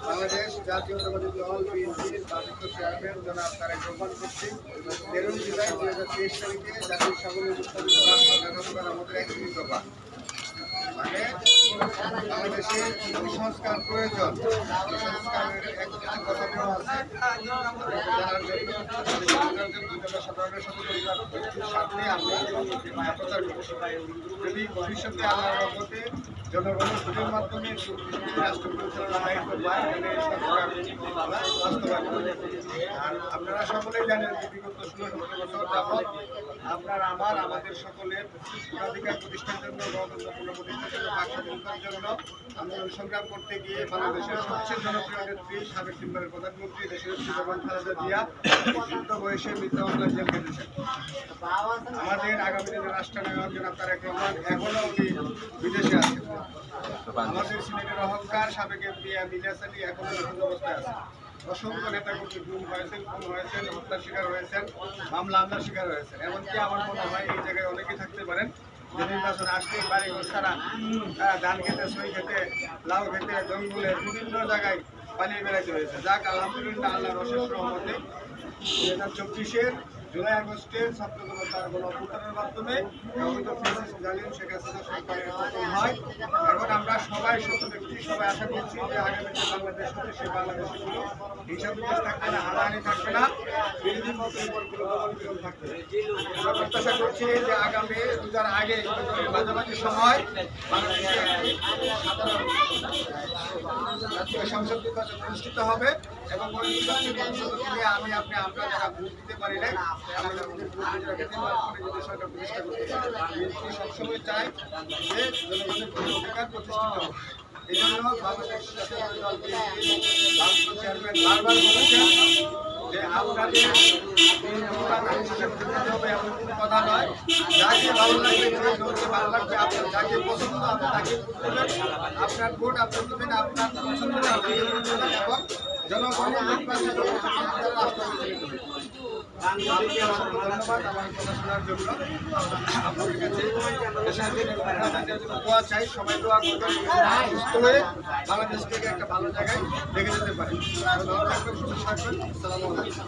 বাংলাদেশ জাতীয়তাবাদী দল বিএনপির ভারপ্রাপ্ত চেয়ারম্যান জনাব তারেক রহমান কর্তৃক 13 জুলাই 2023 তারিখে জাতির সকলের উত্থাপিত রাষ্ট্র ব্যবস্থার আমাদের একটি দফা মানে বাংলাদেশের সংস্কার প্রয়োজন। সংস্কারের একটি কথা দেওয়া আছে জানার জন্য সাধারণের সাথে আমরা প্রচার করছি। যদি ভবিষ্যতে আল্লাহর রহমতে জনগণের ভোটের মাধ্যমে রাষ্ট্র পরিচালনার দায়িত্ব পায় বাস্তবায়ন। আর আপনারা সকলেই জানেন যে বিগত 16-17 বছর যাবৎ আমাদের সকলের অধিকার প্রতিষ্ঠার জন্য গণতন্ত্র প্রতিষ্ঠার জন্য বাক স্বাধীনতার জন্য আন্দোলন সংগ্রাম করতে গিয়ে বাংলাদেশের সবচেয়ে জনপ্রিয় নেত্রী সাবেক তিনবারের প্রধানমন্ত্রী দেশের বেগম খালেদা জিয়া বৃদ্ধ বয়সে মৃত্যুবরণ জেল কেটেছেন। আমাদের আগামী দিনের রাষ্ট্রনায়ক জনাব তারেক রহমান এখনো উনি বিদেশে আছেন। আমাদের সিলেটের অহংকার সাবেক এমপি ইলিয়াস আলী এখনো নিখোঁজ অবস্থায় আছে। অসংখ্য নেতাকর্মী গুম হয়েছেন, খুন হয়েছেন, হত্যার শিকার হয়েছেন, হামলার শিকার হয়েছেন। এমনকি আমার মনে হয় এই জায়গায় অনেকেই থাকতে পারেন যে নির্বাচন আসতে বাড়ি ছাড়া ধান খেতে, সই খেতে, লাউ খেতে, জঙ্গলের বিভিন্ন জায়গায় পালিয়ে বেড়াতে হয়েছে। যাক আলহামদুলিল্লাহ আল্লাহর অশেষ রহমতে 2024-এর জুলাই আগস্টের ছাত্র জনতার গণঅভ্যুত্থানের মাধ্যমে জালিম শেখ হাসিনা সরকারের পতন হয়। এখন আমরা সবাই ব্যক্তি সবাই আশা করছি যে আগামী যে বাংলাদেশ হচ্ছে সেই বাংলাদেশগুলো হিসাব নিকাশ থাকবে না, হানাহানি থাকবে না, বিরোধী মতগুলো দমন থাকবে। আমরা প্রত্যাশা করছি যে আগামী রোজার আগে মাঝামাঝি সময় বাংলাদেশে সাধারণ জাতীয় সংসদ নির্বাচন অনুষ্ঠিত হবে এবং ওই নির্বাচনে আমরা যারা ভোট দিতে পারি নাই আমাদের সরকার প্রতিষ্ঠা করতে পারে। সবসময় চাই যে জনগণের অধিকার প্রতিষ্ঠিত হবে। এই জন্য বাংলাদেশ চেয়ারম্যান বারবার বলেছেন যে আপনাদের এমন কোনো কথা নয়, যাকে ভালো লাগবে যে ভালো লাগবে, আপনার যাকে পছন্দ আপনি তাকে করবেন, আপনার ভোট আপনি দেবেন, আপনার পছন্দ এবং জনগণের রাষ্ট্র ধন্যবাদ আমার কথা শোনার জন্য। আপনাদের কাছে দোয়া চাই, সবাই দোয়া করবেন সুস্থ হয়ে বাংলাদেশ থেকে একটা ভালো জায়গায় রেখে যেতে পারে। ভালো থাকবেন, সুস্থ থাকবেন। আসসালামু আলাইকুম।